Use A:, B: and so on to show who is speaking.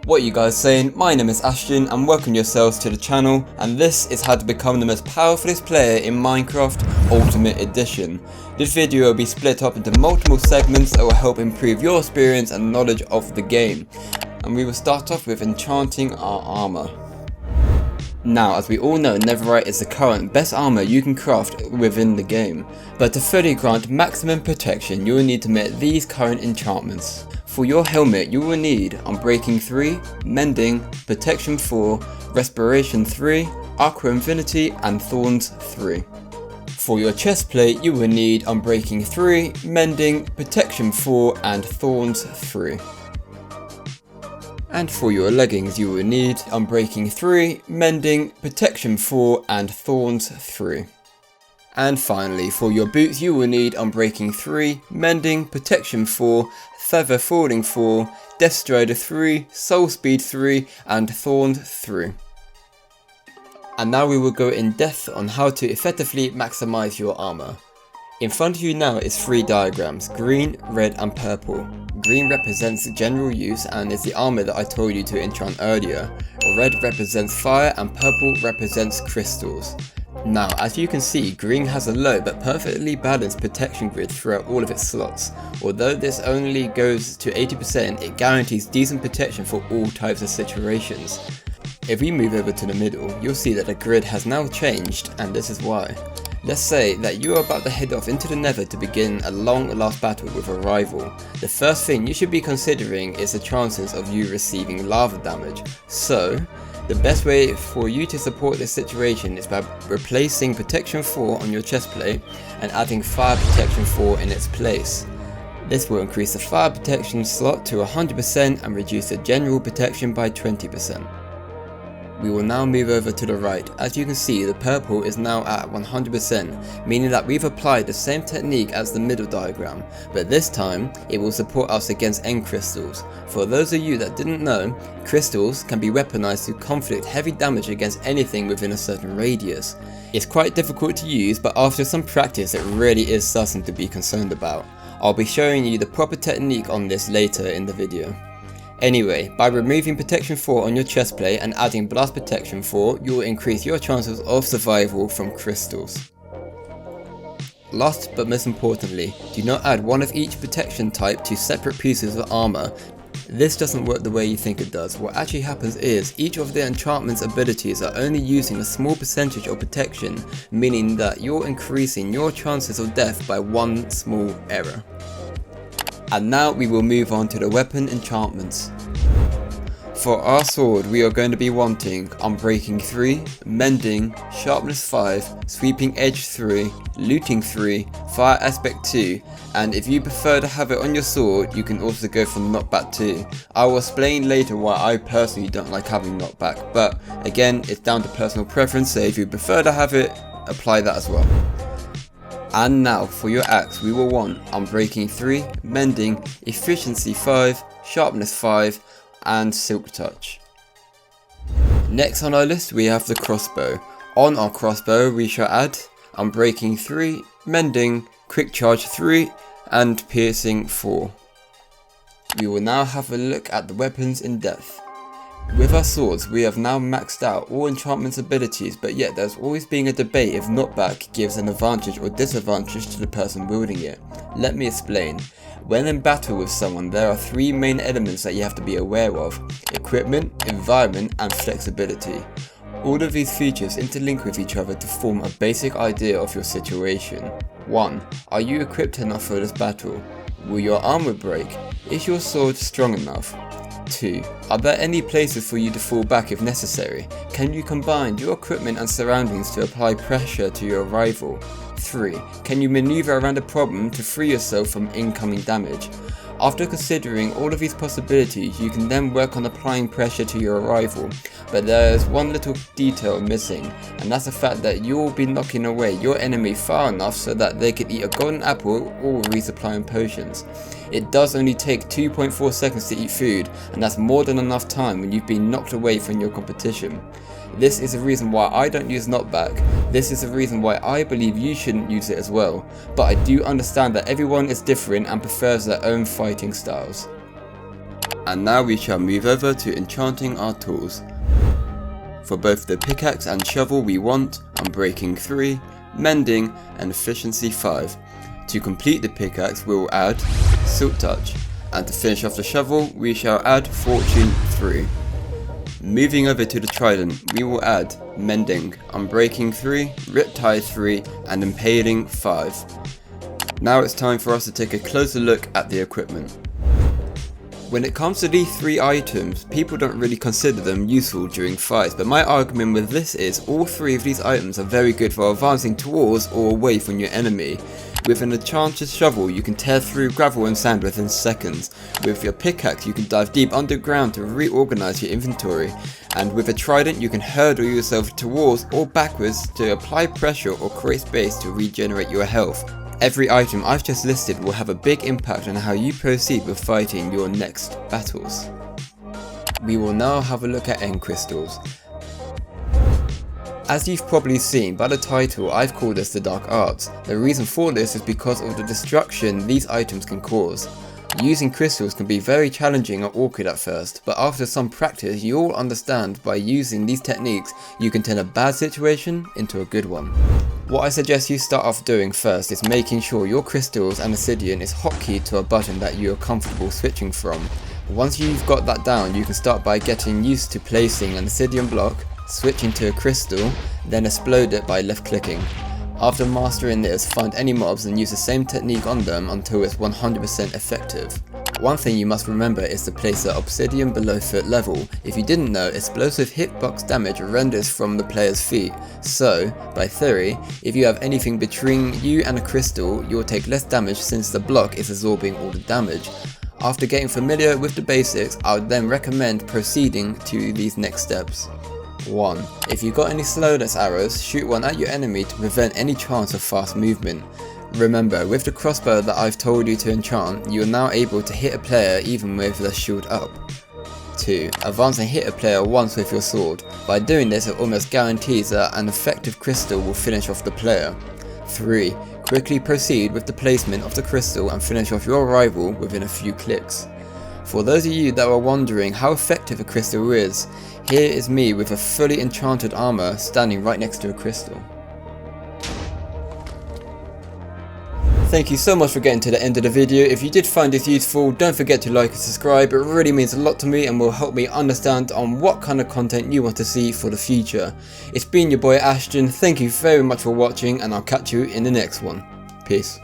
A: What are you guys saying? My name is Ashton and welcome yourselves to the channel, and this is how to become the most powerfulest player in Minecraft Ultimate Edition. This video will be split up into multiple segments that will help improve your experience and knowledge of the game. And we will start off with enchanting our armor. Now, as we all know, netherite is the current best armor you can craft within the game, but to fully grant maximum protection you will need to make these current enchantments. For your helmet you will need Unbreaking 3, Mending, Protection 4, Respiration 3, Aqua Infinity and Thorns 3. For your chestplate you will need Unbreaking 3, Mending, Protection 4 and Thorns 3. And for your leggings you will need Unbreaking 3, Mending, Protection 4 and Thorns 3. And finally, for your boots you will need Unbreaking 3, Mending, Protection 4, Feather Falling 4, Death Strider 3, Soul Speed 3 and Thorns 3. And now we will go in depth on how to effectively maximize your armor. In front of you now is 3 diagrams, green, red and purple. Green represents general use and is the armor that I told you to enchant earlier. Red represents fire and purple represents crystals. Now, as you can see, green has a low but perfectly balanced protection grid throughout all of its slots. Although this only goes to 80%, it guarantees decent protection for all types of situations. If we move over to the middle, you'll see that the grid has now changed, and this is why. Let's say that you are about to head off into the nether to begin a long last battle with a rival. The first thing you should be considering is the chances of you receiving lava damage. So, the best way for you to support this situation is by replacing Protection 4 on your chestplate and adding Fire Protection 4 in its place. This will increase the fire protection slot to 100% and reduce the general protection by 20%. We will now move over to the right. As you can see, the purple is now at 100%, meaning that we've applied the same technique as the middle diagram, but this time it will support us against end crystals. For those of you that didn't know, crystals can be weaponized to inflict heavy damage against anything within a certain radius. It's quite difficult to use, but after some practice it really is something to be concerned about. I'll be showing you the proper technique on this later in the video. Anyway, by removing Protection 4 on your chestplate and adding Blast Protection 4, you will increase your chances of survival from crystals. Last but most importantly, do not add one of each protection type to separate pieces of armor. This doesn't work the way you think it does. What actually happens is, each of the enchantment's abilities are only using a small percentage of protection, meaning that you're increasing your chances of death by one small error. And now we will move on to the weapon enchantments. For our sword we are going to be wanting Unbreaking 3, Mending, Sharpness 5, Sweeping Edge 3, Looting 3, Fire Aspect 2, and if you prefer to have it on your sword you can also go for Knockback 2. I will explain later why I personally don't like having Knockback, but again it's down to personal preference, so if you prefer to have it, apply that as well. And now for your axe we will want Unbreaking 3, Mending, Efficiency 5, Sharpness 5 and Silk Touch. Next on our list we have the crossbow. On our crossbow we shall add Unbreaking 3, Mending, Quick Charge 3 and Piercing 4. We will now have a look at the weapons in depth. With our swords we have now maxed out all enchantments abilities, but yet there's always been a debate if knockback gives an advantage or disadvantage to the person wielding it. Let me explain. When in battle with someone there are 3 main elements that you have to be aware of: equipment, environment and flexibility. All of these features interlink with each other to form a basic idea of your situation. 1. Are you equipped enough for this battle? Will your armor break? Is your sword strong enough? 2. Are there any places for you to fall back if necessary? Can you combine your equipment and surroundings to apply pressure to your rival? 3. Can you maneuver around a problem to free yourself from incoming damage? After considering all of these possibilities, you can then work on applying pressure to your rival, but there is one little detail missing, and that's the fact that you will be knocking away your enemy far enough so that they can eat a golden apple or resupplying potions. It does only take 2.4 seconds to eat food, and that's more than enough time when you've been knocked away from your competition. This is the reason why I don't use knockback. This is the reason why I believe you shouldn't use it as well. But I do understand that everyone is different and prefers their own fighting styles. And now we shall move over to enchanting our tools. For both the pickaxe and shovel we want Unbreaking 3, Mending and Efficiency 5. To complete the pickaxe we will add Silk Touch, and to finish off the shovel we shall add Fortune 3. Moving over to the trident we will add Mending, Unbreaking 3, Riptide 3 and Impaling 5. Now it's time for us to take a closer look at the equipment. When it comes to these 3 items, people don't really consider them useful during fights, but my argument with this is all 3 of these items are very good for advancing towards or away from your enemy. With an enchanted shovel you can tear through gravel and sand within seconds. With your pickaxe you can dive deep underground to reorganize your inventory. And with a trident you can hurdle yourself towards or backwards to apply pressure or create space to regenerate your health. Every item I've just listed will have a big impact on how you proceed with fighting your next battles. We will now have a look at end crystals. As you've probably seen by the title, I've called this the Dark Arts. The reason for this is because of the destruction these items can cause. Using crystals can be very challenging or awkward at first, but after some practice you'll understand by using these techniques you can turn a bad situation into a good one. What I suggest you start off doing first is making sure your crystals and obsidian is hotkeyed to a button that you are comfortable switching from. Once you've got that down you can start by getting used to placing an obsidian block, switching to a crystal, then explode it by left clicking. After mastering this, find any mobs and use the same technique on them until it's 100% effective. One thing you must remember is to place the obsidian below foot level. If you didn't know, explosive hitbox damage renders from the player's feet, so, by theory, if you have anything between you and a crystal, you'll take less damage since the block is absorbing all the damage. After getting familiar with the basics, I would then recommend proceeding to these next steps. 1. If you've got any slowness arrows, shoot one at your enemy to prevent any chance of fast movement. Remember, with the crossbow that I've told you to enchant, you are now able to hit a player even with the shield up. 2. Advance and hit a player once with your sword. By doing this it almost guarantees that an effective crystal will finish off the player. 3. Quickly proceed with the placement of the crystal and finish off your rival within a few clicks. For those of you that are wondering how effective a crystal is, here is me with a fully enchanted armor standing right next to a crystal. Thank you so much for getting to the end of the video. If you did find this useful, don't forget to like and subscribe. It really means a lot to me and will help me understand on what kind of content you want to see for the future. It's been your boy Ashton, thank you very much for watching and I'll catch you in the next one. Peace.